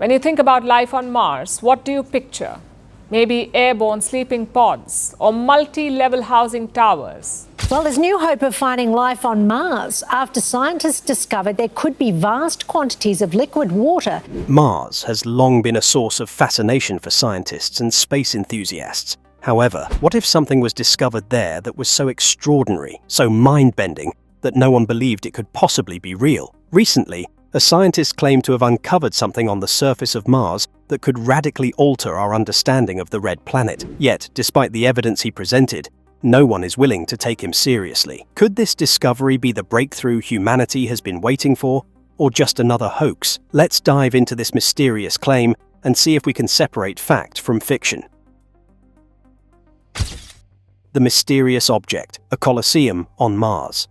When you think about life on Mars, what do you picture? Maybe airborne sleeping pods or multi-level housing towers. Well, there's new hope of finding life on Mars after scientists discovered there could be vast quantities of liquid water. Mars has long been a source of fascination for scientists and space enthusiasts. However, what if something was discovered there that was so extraordinary, so mind-bending, that no one believed it could possibly be real? Recently, a scientist claimed to have uncovered something on the surface of Mars that could radically alter our understanding of the red planet. Yet, despite the evidence he presented, no one is willing to take him seriously. Could this discovery be the breakthrough humanity has been waiting for, or just another hoax? Let's dive into this mysterious claim and see if we can separate fact from fiction. The mysterious object, a Colosseum on Mars.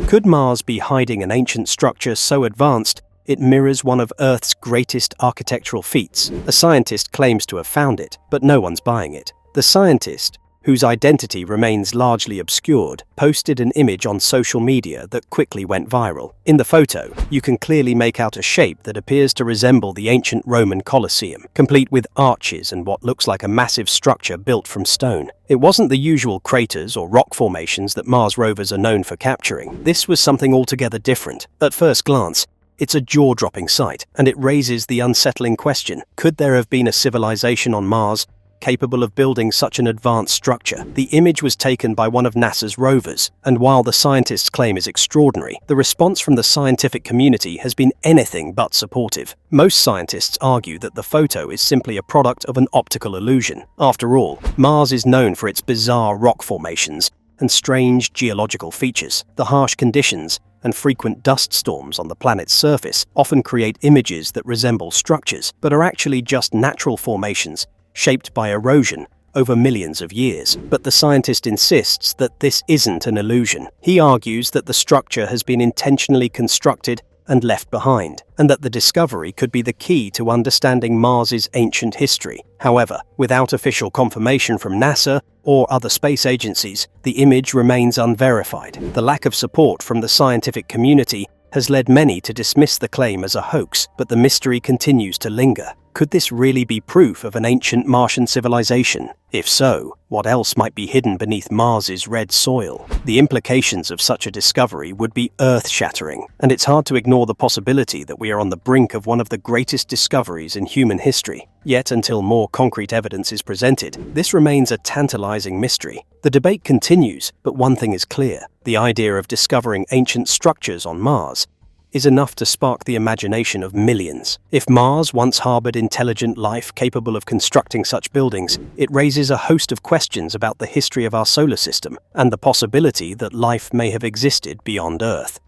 Could Mars be hiding an ancient structure so advanced it mirrors one of Earth's greatest architectural feats? A scientist claims to have found it, but no one's buying it. The scientist, whose identity remains largely obscured, posted an image on social media that quickly went viral. In the photo, you can clearly make out a shape that appears to resemble the ancient Roman Colosseum, complete with arches and what looks like a massive structure built from stone. It wasn't the usual craters or rock formations that Mars rovers are known for capturing. This was something altogether different. At first glance, it's a jaw-dropping sight, and it raises the unsettling question: could there have been a civilization on Mars capable of building such an advanced structure? The image was taken by one of NASA's rovers, and while the scientists' claim is extraordinary, the response from the scientific community has been anything but supportive. Most scientists argue that the photo is simply a product of an optical illusion. After all, Mars is known for its bizarre rock formations and strange geological features. The harsh conditions and frequent dust storms on the planet's surface often create images that resemble structures, but are actually just natural formations shaped by erosion over millions of years. But the scientist insists that this isn't an illusion. He argues that the structure has been intentionally constructed and left behind, and that the discovery could be the key to understanding Mars's ancient history. However, without official confirmation from NASA or other space agencies, the image remains unverified. The lack of support from the scientific community has led many to dismiss the claim as a hoax, but the mystery continues to linger. Could this really be proof of an ancient Martian civilization? If so, what else might be hidden beneath Mars's red soil? The implications of such a discovery would be earth-shattering, and it's hard to ignore the possibility that we are on the brink of one of the greatest discoveries in human history. Yet, until more concrete evidence is presented, this remains a tantalizing mystery. The debate continues, but one thing is clear: the idea of discovering ancient structures on Mars is enough to spark the imagination of millions. If Mars once harbored intelligent life capable of constructing such buildings, it raises a host of questions about the history of our solar system and the possibility that life may have existed beyond Earth.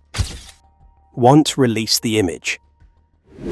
Won't release the image.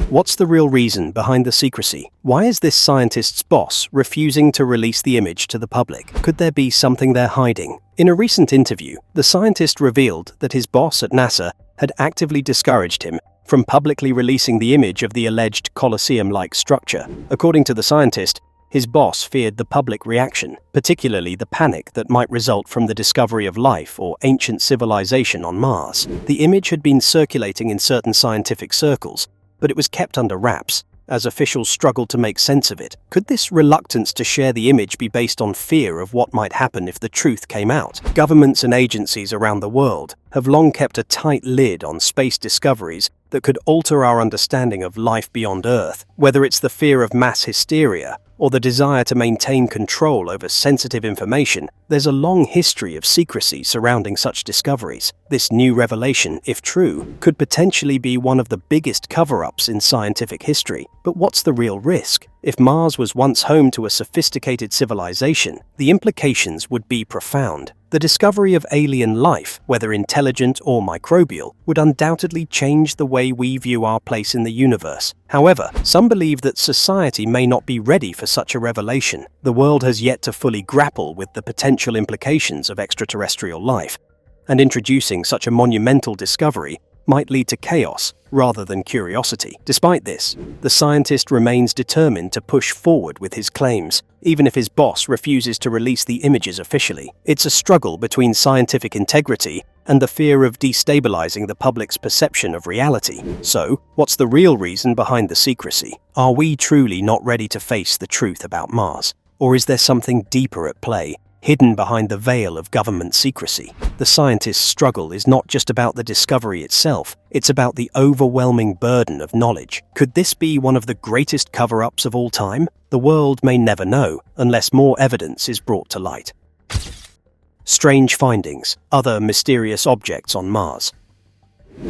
What's the real reason behind the secrecy? Why is this scientist's boss refusing to release the image to the public? Could there be something they're hiding? In a recent interview, the scientist revealed that his boss at NASA had actively discouraged him from publicly releasing the image of the alleged Colosseum-like structure. According to the scientist, his boss feared the public reaction, particularly the panic that might result from the discovery of life or ancient civilization on Mars. The image had been circulating in certain scientific circles, but it was kept under wraps as officials struggled to make sense of it. Could this reluctance to share the image be based on fear of what might happen if the truth came out? Governments and agencies around the world have long kept a tight lid on space discoveries that could alter our understanding of life beyond Earth. Whether it's the fear of mass hysteria or the desire to maintain control over sensitive information, there's a long history of secrecy surrounding such discoveries. This new revelation, if true, could potentially be one of the biggest cover-ups in scientific history. But what's the real risk? If Mars was once home to a sophisticated civilization, the implications would be profound. The discovery of alien life, whether intelligent or microbial, would undoubtedly change the way we view our place in the universe. However, some believe that society may not be ready for such a revelation. The world has yet to fully grapple with the potential implications of extraterrestrial life, and introducing such a monumental discovery might lead to chaos rather than curiosity. Despite this, the scientist remains determined to push forward with his claims, even if his boss refuses to release the images officially. It's a struggle between scientific integrity and the fear of destabilizing the public's perception of reality. So, what's the real reason behind the secrecy? Are we truly not ready to face the truth about Mars? Or is there something deeper at play, hidden behind the veil of government secrecy? The scientists' struggle is not just about the discovery itself, it's about the overwhelming burden of knowledge. Could this be one of the greatest cover-ups of all time? The world may never know, unless more evidence is brought to light. Strange findings, other mysterious objects on Mars.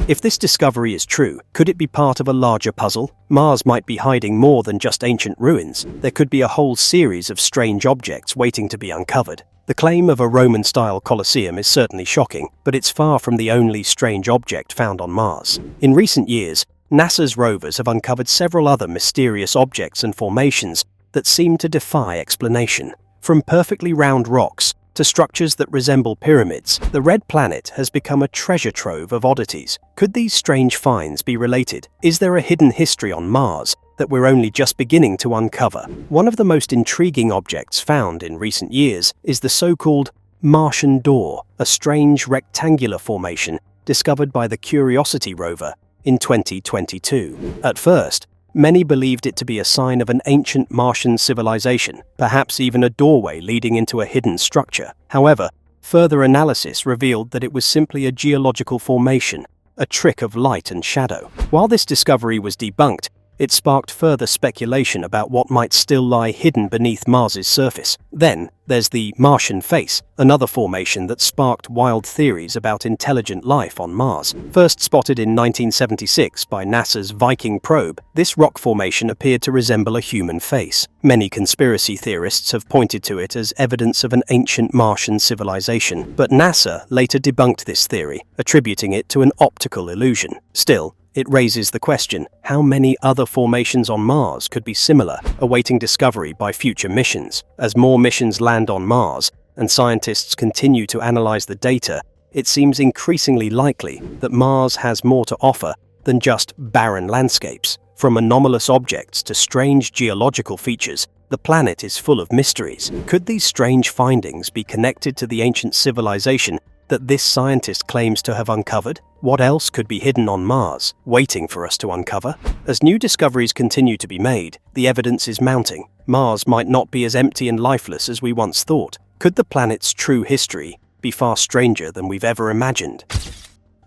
If this discovery is true, could it be part of a larger puzzle? Mars might be hiding more than just ancient ruins. There could be a whole series of strange objects waiting to be uncovered. The claim of a Roman-style Colosseum is certainly shocking, but it's far from the only strange object found on Mars. In recent years, NASA's rovers have uncovered several other mysterious objects and formations that seem to defy explanation. From perfectly round rocks to structures that resemble pyramids, the red planet has become a treasure trove of oddities. Could these strange finds be related? Is there a hidden history on Mars that we're only just beginning to uncover? One of the most intriguing objects found in recent years is the so-called Martian door, a strange rectangular formation discovered by the Curiosity rover in 2022. At first, many believed it to be a sign of an ancient Martian civilization, perhaps even a doorway leading into a hidden structure. However, further analysis revealed that it was simply a geological formation, a trick of light and shadow. While this discovery was debunked, it sparked further speculation about what might still lie hidden beneath Mars's surface. Then, there's the Martian face, another formation that sparked wild theories about intelligent life on Mars. First spotted in 1976 by NASA's Viking probe, this rock formation appeared to resemble a human face. Many conspiracy theorists have pointed to it as evidence of an ancient Martian civilization, but NASA later debunked this theory, attributing it to an optical illusion. Still, it raises the question, how many other formations on Mars could be similar, awaiting discovery by future missions? As more missions land on Mars and scientists continue to analyze the data, it seems increasingly likely that Mars has more to offer than just barren landscapes. From anomalous objects to strange geological features, the planet is full of mysteries. Could these strange findings be connected to the ancient civilization that this scientist claims to have uncovered? What else could be hidden on Mars, waiting for us to uncover? As new discoveries continue to be made, the evidence is mounting. Mars might not be as empty and lifeless as we once thought. Could the planet's true history be far stranger than we've ever imagined?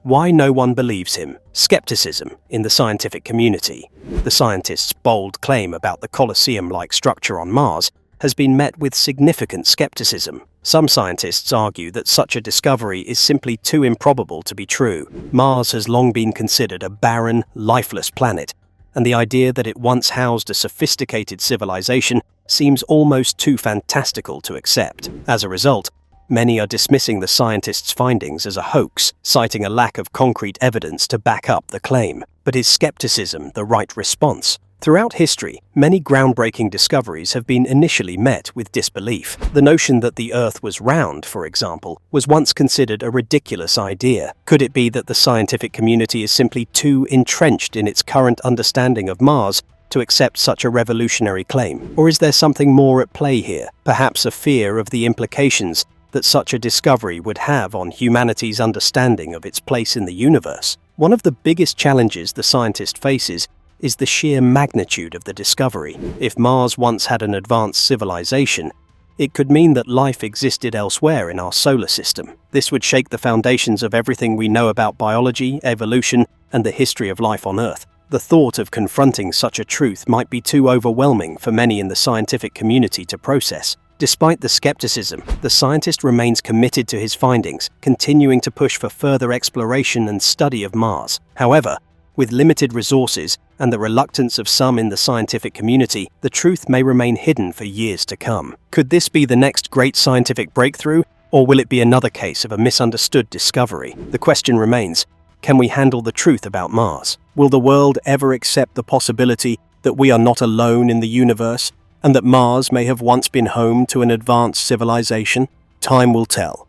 Why no one believes him? Skepticism in the scientific community. The scientist's bold claim about the Colosseum-like structure on Mars has been met with significant skepticism. Some scientists argue that such a discovery is simply too improbable to be true. Mars has long been considered a barren, lifeless planet, and the idea that it once housed a sophisticated civilization seems almost too fantastical to accept. As a result, many are dismissing the scientist's findings as a hoax, citing a lack of concrete evidence to back up the claim. But is skepticism the right response? Throughout history, many groundbreaking discoveries have been initially met with disbelief. The notion that the Earth was round, for example, was once considered a ridiculous idea. Could it be that the scientific community is simply too entrenched in its current understanding of Mars to accept such a revolutionary claim? Or is there something more at play here? Perhaps a fear of the implications that such a discovery would have on humanity's understanding of its place in the universe? One of the biggest challenges the scientist faces is the sheer magnitude of the discovery. If Mars once had an advanced civilization, it could mean that life existed elsewhere in our solar system. This would shake the foundations of everything we know about biology, evolution, and the history of life on Earth. The thought of confronting such a truth might be too overwhelming for many in the scientific community to process. Despite the skepticism, the scientist remains committed to his findings, continuing to push for further exploration and study of Mars. However, with limited resources and the reluctance of some in the scientific community, the truth may remain hidden for years to come. Could this be the next great scientific breakthrough, or will it be another case of a misunderstood discovery? The question remains, can we handle the truth about Mars? Will the world ever accept the possibility that we are not alone in the universe, and that Mars may have once been home to an advanced civilization? Time will tell.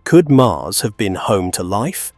Could Mars have been home to life?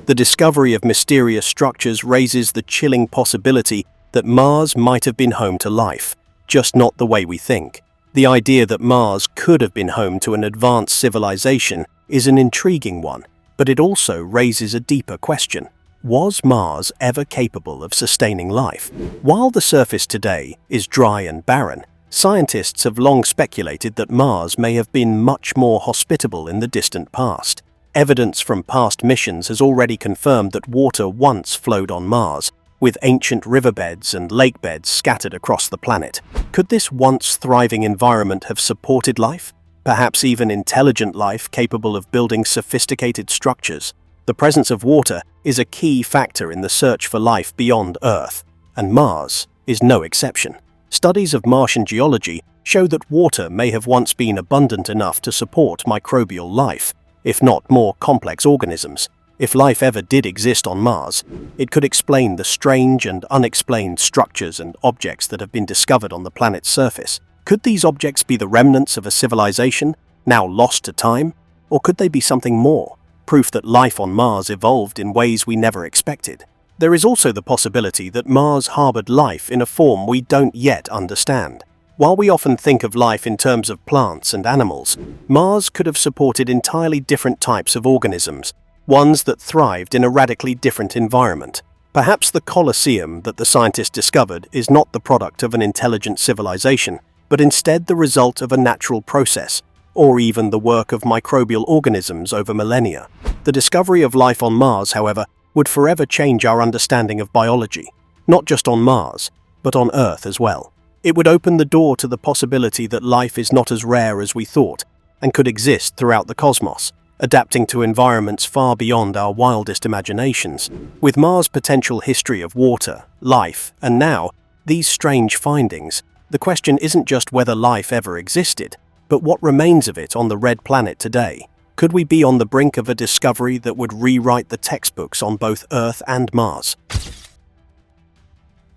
The discovery of mysterious structures raises the chilling possibility that Mars might have been home to life, just not the way we think. The idea that Mars could have been home to an advanced civilization is an intriguing one, but it also raises a deeper question. Was Mars ever capable of sustaining life? While the surface today is dry and barren, scientists have long speculated that Mars may have been much more hospitable in the distant past. Evidence from past missions has already confirmed that water once flowed on Mars, with ancient riverbeds and lakebeds scattered across the planet. Could this once thriving environment have supported life? Perhaps even intelligent life capable of building sophisticated structures? The presence of water is a key factor in the search for life beyond Earth, and Mars is no exception. Studies of Martian geology show that water may have once been abundant enough to support microbial life, if not more complex organisms. If life ever did exist on Mars, it could explain the strange and unexplained structures and objects that have been discovered on the planet's surface. Could these objects be the remnants of a civilization, now lost to time? Or could they be something more? Proof that life on Mars evolved in ways we never expected. There is also the possibility that Mars harbored life in a form we don't yet understand. While we often think of life in terms of plants and animals, Mars could have supported entirely different types of organisms, ones that thrived in a radically different environment. Perhaps the Colosseum that the scientists discovered is not the product of an intelligent civilization, but instead the result of a natural process, or even the work of microbial organisms over millennia. The discovery of life on Mars, however, would forever change our understanding of biology, not just on Mars, but on Earth as well. It would open the door to the possibility that life is not as rare as we thought, and could exist throughout the cosmos, adapting to environments far beyond our wildest imaginations. With Mars' potential history of water, life, and now, these strange findings, the question isn't just whether life ever existed, but what remains of it on the red planet today. Could we be on the brink of a discovery that would rewrite the textbooks on both Earth and Mars?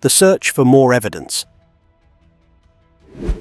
The search for more evidence.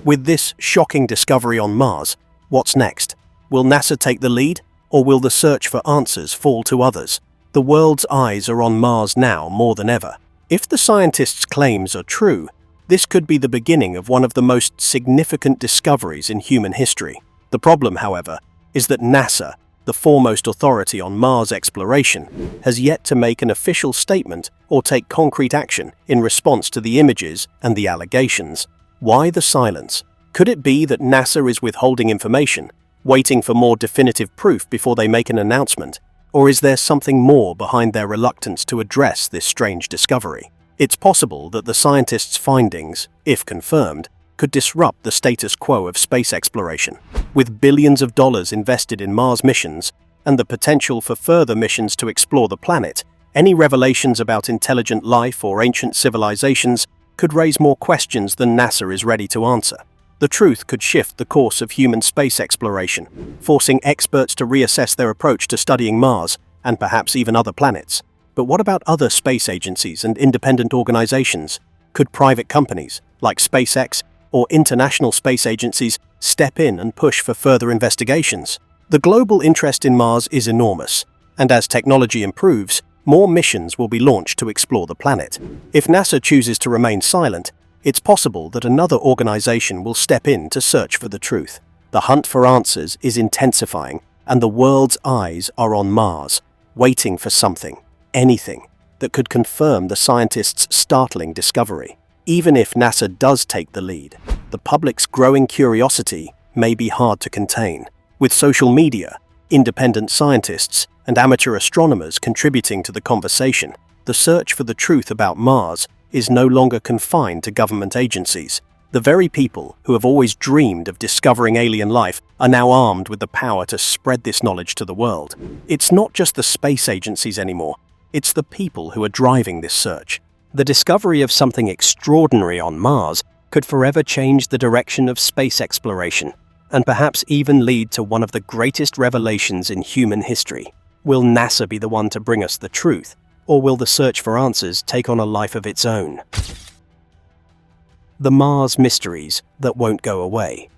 With this shocking discovery on Mars, what's next? Will NASA take the lead, or will the search for answers fall to others? The world's eyes are on Mars now more than ever. If the scientists' claims are true, this could be the beginning of one of the most significant discoveries in human history. The problem, however, is that NASA, the foremost authority on Mars exploration, has yet to make an official statement or take concrete action in response to the images and the allegations. Why the silence? Could it be that NASA is withholding information, waiting for more definitive proof before they make an announcement? Or is there something more behind their reluctance to address this strange discovery? It's possible that the scientists' findings, if confirmed, could disrupt the status quo of space exploration. With billions of dollars invested in Mars missions and the potential for further missions to explore the planet, any revelations about intelligent life or ancient civilizations could raise more questions than NASA is ready to answer. The truth could shift the course of human space exploration, forcing experts to reassess their approach to studying Mars and perhaps even other planets. But what about other space agencies and independent organizations? Could private companies, like SpaceX, or international space agencies step in and push for further investigations? The global interest in Mars is enormous, and as technology improves, more missions will be launched to explore the planet. If NASA chooses to remain silent, it's possible that another organization will step in to search for the truth. The hunt for answers is intensifying, and the world's eyes are on Mars, waiting for something, anything, that could confirm the scientists' startling discovery. Even if NASA does take the lead, the public's growing curiosity may be hard to contain. With social media, independent scientists, and amateur astronomers contributing to the conversation, the search for the truth about Mars is no longer confined to government agencies. The very people who have always dreamed of discovering alien life are now armed with the power to spread this knowledge to the world. It's not just the space agencies anymore, it's the people who are driving this search. The discovery of something extraordinary on Mars could forever change the direction of space exploration, and perhaps even lead to one of the greatest revelations in human history. Will NASA be the one to bring us the truth, or will the search for answers take on a life of its own? The Mars mysteries that won't go away.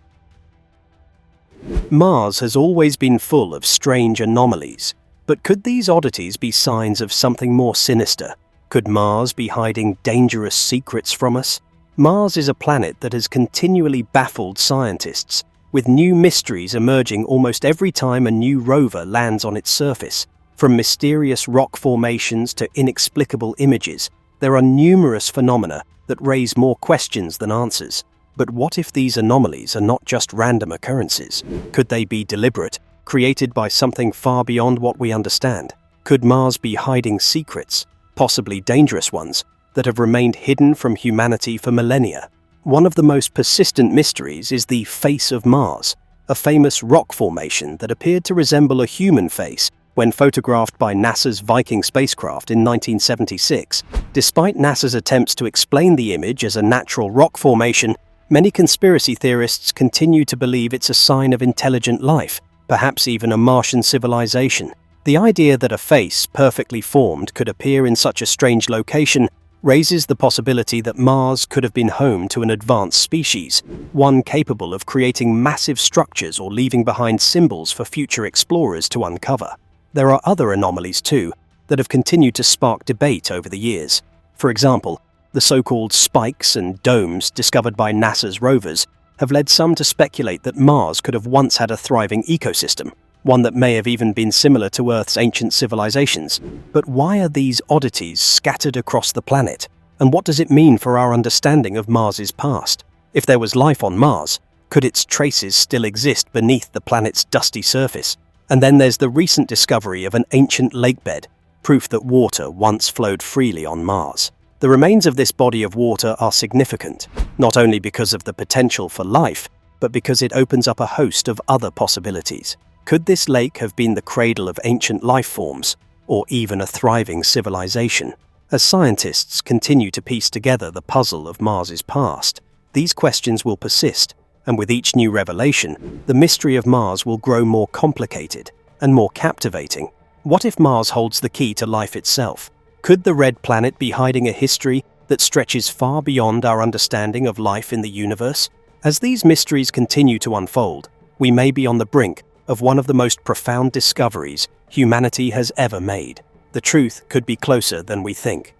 Mars has always been full of strange anomalies, but could these oddities be signs of something more sinister? Could Mars be hiding dangerous secrets from us? Mars is a planet that has continually baffled scientists, with new mysteries emerging almost every time a new rover lands on its surface. From mysterious rock formations to inexplicable images, there are numerous phenomena that raise more questions than answers. But what if these anomalies are not just random occurrences? Could they be deliberate, created by something far beyond what we understand? Could Mars be hiding secrets, possibly dangerous ones, that have remained hidden from humanity for millennia? One of the most persistent mysteries is the face of Mars, a famous rock formation that appeared to resemble a human face when photographed by NASA's Viking spacecraft in 1976. Despite NASA's attempts to explain the image as a natural rock formation, many conspiracy theorists continue to believe it's a sign of intelligent life, perhaps even a Martian civilization. The idea that a face perfectly formed could appear in such a strange location raises the possibility that Mars could have been home to an advanced species, one capable of creating massive structures or leaving behind symbols for future explorers to uncover. There are other anomalies too that have continued to spark debate over the years. For example, the so-called spikes and domes discovered by NASA's rovers have led some to speculate that Mars could have once had a thriving ecosystem, one that may have even been similar to Earth's ancient civilizations. But why are these oddities scattered across the planet? And what does it mean for our understanding of Mars's past? If there was life on Mars, could its traces still exist beneath the planet's dusty surface? And then there's the recent discovery of an ancient lakebed, proof that water once flowed freely on Mars. The remains of this body of water are significant, not only because of the potential for life, but because it opens up a host of other possibilities. Could this lake have been the cradle of ancient life forms, or even a thriving civilization? As scientists continue to piece together the puzzle of Mars's past, these questions will persist, and with each new revelation, the mystery of Mars will grow more complicated and more captivating. What if Mars holds the key to life itself? Could the red planet be hiding a history that stretches far beyond our understanding of life in the universe? As these mysteries continue to unfold, we may be on the brink of one of the most profound discoveries humanity has ever made. The truth could be closer than we think.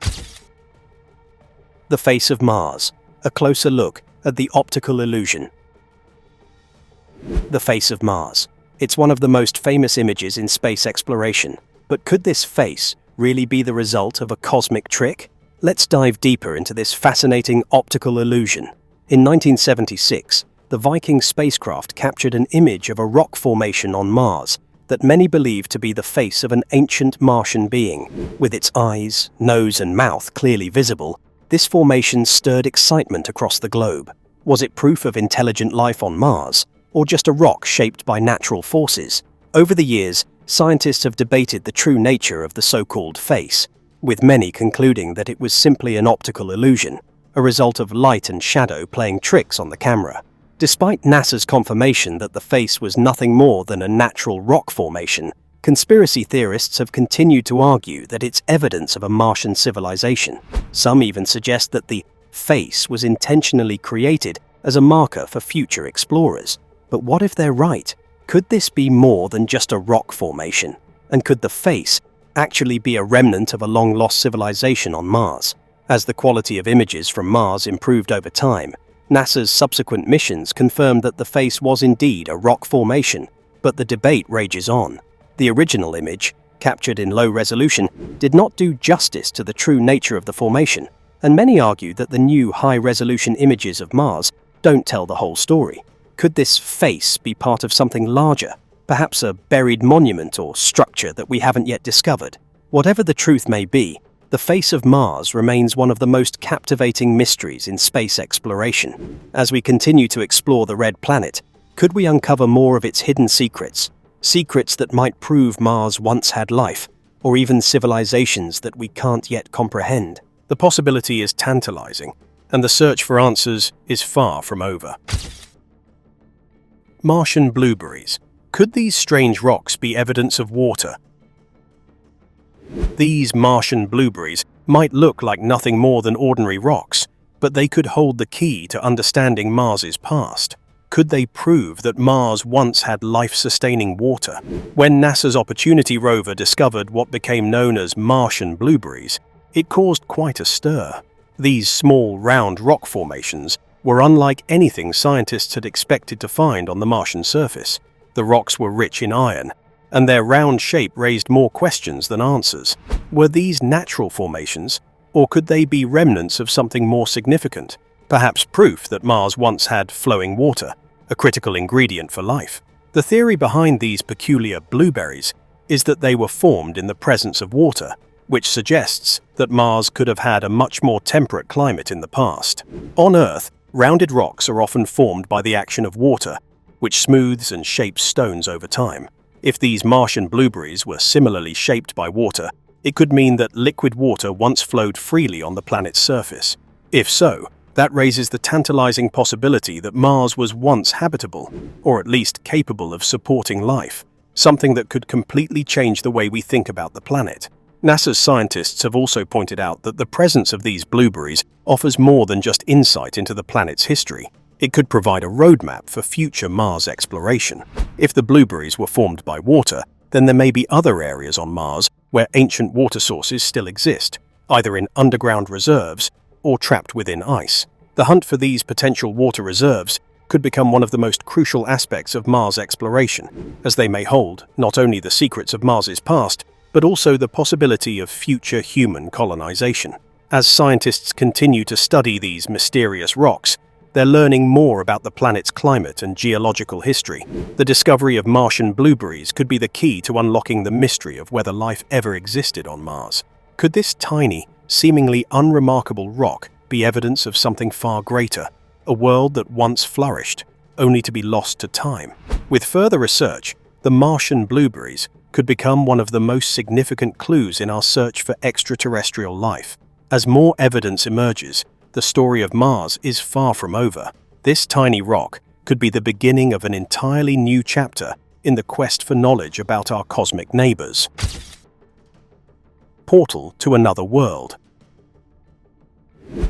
The face of Mars, a closer look at the optical illusion. The face of Mars. It's one of the most famous images in space exploration. But could this face really be the result of a cosmic trick? Let's dive deeper into this fascinating optical illusion. In 1976, the Viking spacecraft captured an image of a rock formation on Mars that many believe to be the face of an ancient Martian being. With its eyes, nose and mouth clearly visible, this formation stirred excitement across the globe. Was it proof of intelligent life on Mars, or just a rock shaped by natural forces? Over the years, scientists have debated the true nature of the so-called face, with many concluding that it was simply an optical illusion, a result of light and shadow playing tricks on the camera. Despite NASA's confirmation that the face was nothing more than a natural rock formation, conspiracy theorists have continued to argue that it's evidence of a Martian civilization. Some even suggest that the face was intentionally created as a marker for future explorers. But what if they're right? Could this be more than just a rock formation? And could the face actually be a remnant of a long-lost civilization on Mars? As the quality of images from Mars improved over time, NASA's subsequent missions confirmed that the face was indeed a rock formation, but the debate rages on. The original image, captured in low resolution, did not do justice to the true nature of the formation, and many argue that the new high-resolution images of Mars don't tell the whole story. Could this face be part of something larger, perhaps a buried monument or structure that we haven't yet discovered? Whatever the truth may be, the face of Mars remains one of the most captivating mysteries in space exploration. As we continue to explore the red planet, could we uncover more of its hidden secrets? Secrets that might prove Mars once had life, or even civilizations that we can't yet comprehend. The possibility is tantalizing, and the search for answers is far from over. Martian blueberries. Could these strange rocks be evidence of water? These Martian blueberries might look like nothing more than ordinary rocks, but they could hold the key to understanding Mars's past. Could they prove that Mars once had life-sustaining water? When NASA's Opportunity rover discovered what became known as Martian blueberries, it caused quite a stir. These small, round rock formations were unlike anything scientists had expected to find on the Martian surface. The rocks were rich in iron, and their round shape raised more questions than answers. Were these natural formations, or could they be remnants of something more significant? Perhaps proof that Mars once had flowing water, a critical ingredient for life. The theory behind these peculiar blueberries is that they were formed in the presence of water, which suggests that Mars could have had a much more temperate climate in the past. On Earth, rounded rocks are often formed by the action of water, which smooths and shapes stones over time. If these Martian blueberries were similarly shaped by water, it could mean that liquid water once flowed freely on the planet's surface. If so, that raises the tantalizing possibility that Mars was once habitable, or at least capable of supporting life, something that could completely change the way we think about the planet. NASA's scientists have also pointed out that the presence of these blueberries offers more than just insight into the planet's history. It could provide a roadmap for future Mars exploration. If the blueberries were formed by water, then there may be other areas on Mars where ancient water sources still exist, either in underground reserves or trapped within ice. The hunt for these potential water reserves could become one of the most crucial aspects of Mars exploration, as they may hold not only the secrets of Mars's past, but also the possibility of future human colonization. As scientists continue to study these mysterious rocks, they're learning more about the planet's climate and geological history. The discovery of Martian blueberries could be the key to unlocking the mystery of whether life ever existed on Mars. Could this tiny, seemingly unremarkable rock be evidence of something far greater, a world that once flourished, only to be lost to time? With further research, the Martian blueberries could become one of the most significant clues in our search for extraterrestrial life. As more evidence emerges, the story of Mars is far from over. This tiny rock could be the beginning of an entirely new chapter in the quest for knowledge about our cosmic neighbors. Portal to another world.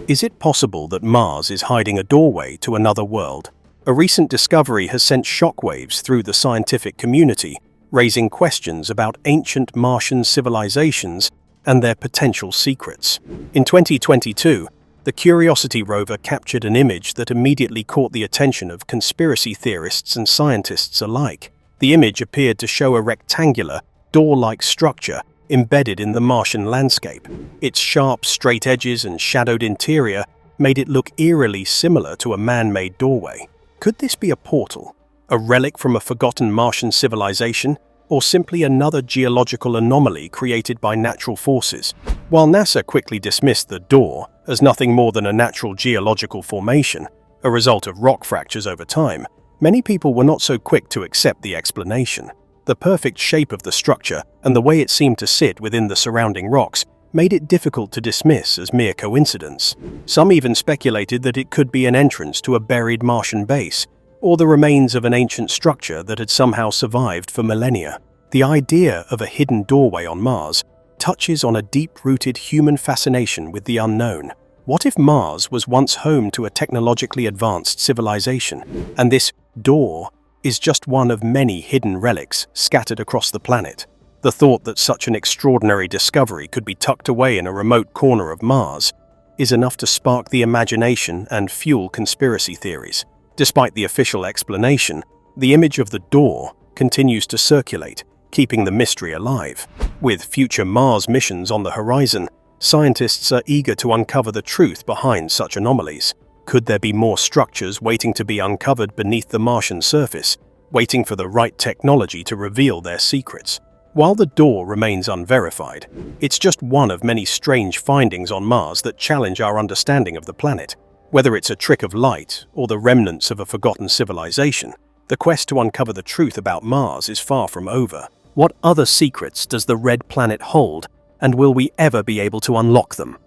Is it possible that Mars is hiding a doorway to another world? A recent discovery has sent shockwaves through the scientific community, raising questions about ancient Martian civilizations and their potential secrets. In 2022, the Curiosity rover captured an image that immediately caught the attention of conspiracy theorists and scientists alike. The image appeared to show a rectangular, door-like structure embedded in the Martian landscape. Its sharp, straight edges and shadowed interior made it look eerily similar to a man-made doorway. Could this be a portal, a relic from a forgotten Martian civilization, or simply another geological anomaly created by natural forces? While NASA quickly dismissed the door as nothing more than a natural geological formation, a result of rock fractures over time, many people were not so quick to accept the explanation. The perfect shape of the structure and the way it seemed to sit within the surrounding rocks made it difficult to dismiss as mere coincidence. Some even speculated that it could be an entrance to a buried Martian base, or the remains of an ancient structure that had somehow survived for millennia. The idea of a hidden doorway on Mars touches on a deep-rooted human fascination with the unknown. What if Mars was once home to a technologically advanced civilization, and this door is just one of many hidden relics scattered across the planet? The thought that such an extraordinary discovery could be tucked away in a remote corner of Mars is enough to spark the imagination and fuel conspiracy theories. Despite the official explanation, the image of the door continues to circulate, keeping the mystery alive. With future Mars missions on the horizon, scientists are eager to uncover the truth behind such anomalies. Could there be more structures waiting to be uncovered beneath the Martian surface, waiting for the right technology to reveal their secrets? While the door remains unverified, it's just one of many strange findings on Mars that challenge our understanding of the planet. Whether it's a trick of light or the remnants of a forgotten civilization, the quest to uncover the truth about Mars is far from over. What other secrets does the red planet hold, and will we ever be able to unlock them?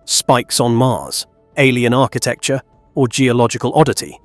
Spikes on Mars, alien architecture, or geological oddity?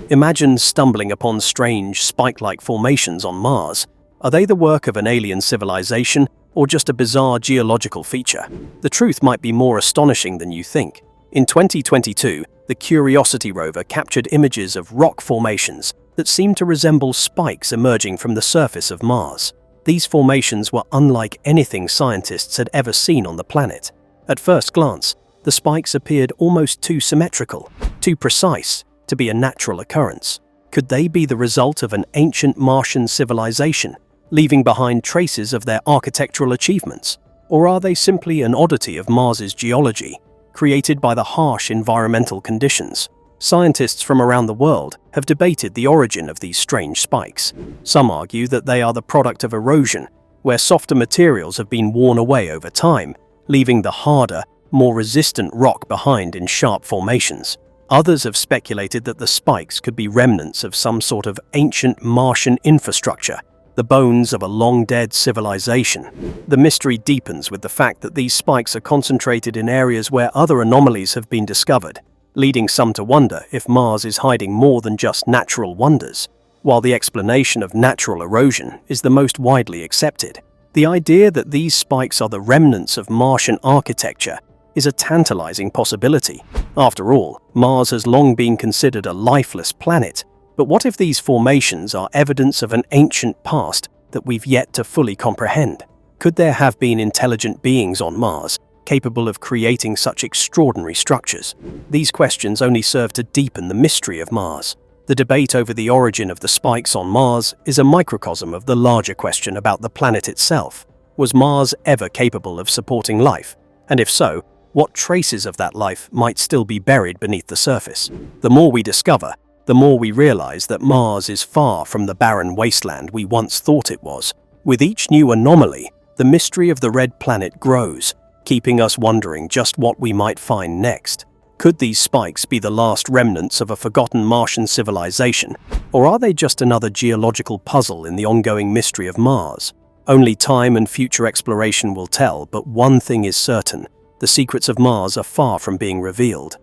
Imagine stumbling upon strange, spike-like formations on Mars. Are they the work of an alien civilization, or just a bizarre geological feature? The truth might be more astonishing than you think. In 2022, the Curiosity rover captured images of rock formations that seemed to resemble spikes emerging from the surface of Mars. These formations were unlike anything scientists had ever seen on the planet. At first glance, the spikes appeared almost too symmetrical, too precise to be a natural occurrence. Could they be the result of an ancient Martian civilization, leaving behind traces of their architectural achievements? Or are they simply an oddity of Mars's geology, created by the harsh environmental conditions? Scientists from around the world have debated the origin of these strange spikes. Some argue that they are the product of erosion, where softer materials have been worn away over time, leaving the harder, more resistant rock behind in sharp formations. Others have speculated that the spikes could be remnants of some sort of ancient Martian infrastructure, the bones of a long-dead civilization. The mystery deepens with the fact that these spikes are concentrated in areas where other anomalies have been discovered, leading some to wonder if Mars is hiding more than just natural wonders. While the explanation of natural erosion is the most widely accepted, the idea that these spikes are the remnants of Martian architecture is a tantalizing possibility. After all, Mars has long been considered a lifeless planet, but what if these formations are evidence of an ancient past that we've yet to fully comprehend? Could there have been intelligent beings on Mars, capable of creating such extraordinary structures? These questions only serve to deepen the mystery of Mars. The debate over the origin of the spikes on Mars is a microcosm of the larger question about the planet itself. Was Mars ever capable of supporting life? And if so, what traces of that life might still be buried beneath the surface? The more we discover, the more we realize that Mars is far from the barren wasteland we once thought it was. With each new anomaly, the mystery of the red planet grows, keeping us wondering just what we might find next. Could these spikes be the last remnants of a forgotten Martian civilization, or are they just another geological puzzle in the ongoing mystery of Mars? Only time and future exploration will tell, but one thing is certain: the secrets of Mars are far from being revealed.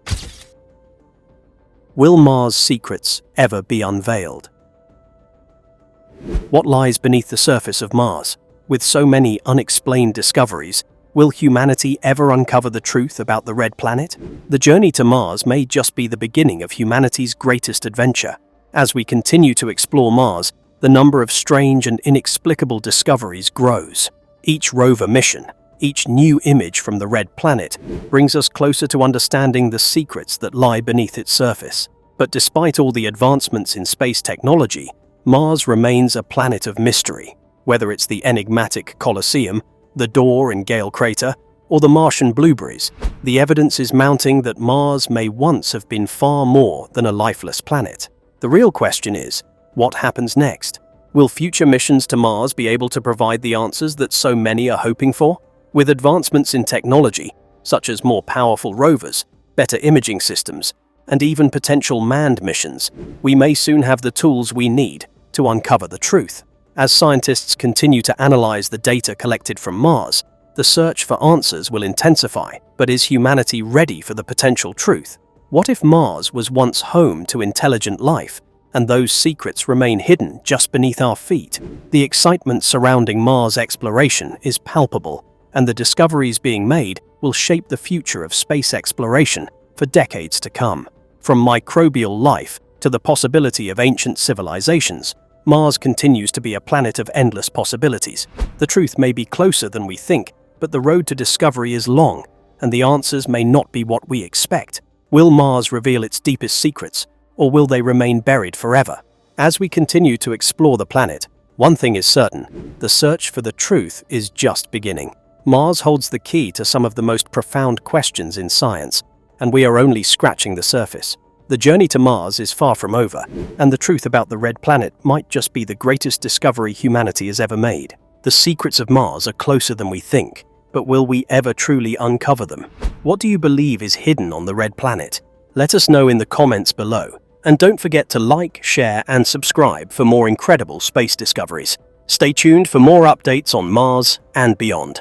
Will Mars' secrets ever be unveiled? What lies beneath the surface of Mars? With so many unexplained discoveries, will humanity ever uncover the truth about the red planet? The journey to Mars may just be the beginning of humanity's greatest adventure. As we continue to explore Mars, the number of strange and inexplicable discoveries grows. Each rover mission, each new image from the red planet, brings us closer to understanding the secrets that lie beneath its surface. But despite all the advancements in space technology, Mars remains a planet of mystery. Whether it's the enigmatic Colosseum, the door in Gale Crater, or the Martian Blueberries, the evidence is mounting that Mars may once have been far more than a lifeless planet. The real question is, what happens next? Will future missions to Mars be able to provide the answers that so many are hoping for? With advancements in technology, such as more powerful rovers, better imaging systems, and even potential manned missions, we may soon have the tools we need to uncover the truth. As scientists continue to analyze the data collected from Mars, the search for answers will intensify. But is humanity ready for the potential truth? What if Mars was once home to intelligent life, and those secrets remain hidden just beneath our feet? The excitement surrounding Mars exploration is palpable, and the discoveries being made will shape the future of space exploration for decades to come. From microbial life to the possibility of ancient civilizations, Mars continues to be a planet of endless possibilities. The truth may be closer than we think, but the road to discovery is long, and the answers may not be what we expect. Will Mars reveal its deepest secrets, or will they remain buried forever? As we continue to explore the planet, one thing is certain: the search for the truth is just beginning. Mars holds the key to some of the most profound questions in science, and we are only scratching the surface. The journey to Mars is far from over, and the truth about the red planet might just be the greatest discovery humanity has ever made. The secrets of Mars are closer than we think, but will we ever truly uncover them? What do you believe is hidden on the red planet? Let us know in the comments below, and don't forget to like, share, and subscribe for more incredible space discoveries. Stay tuned for more updates on Mars and beyond.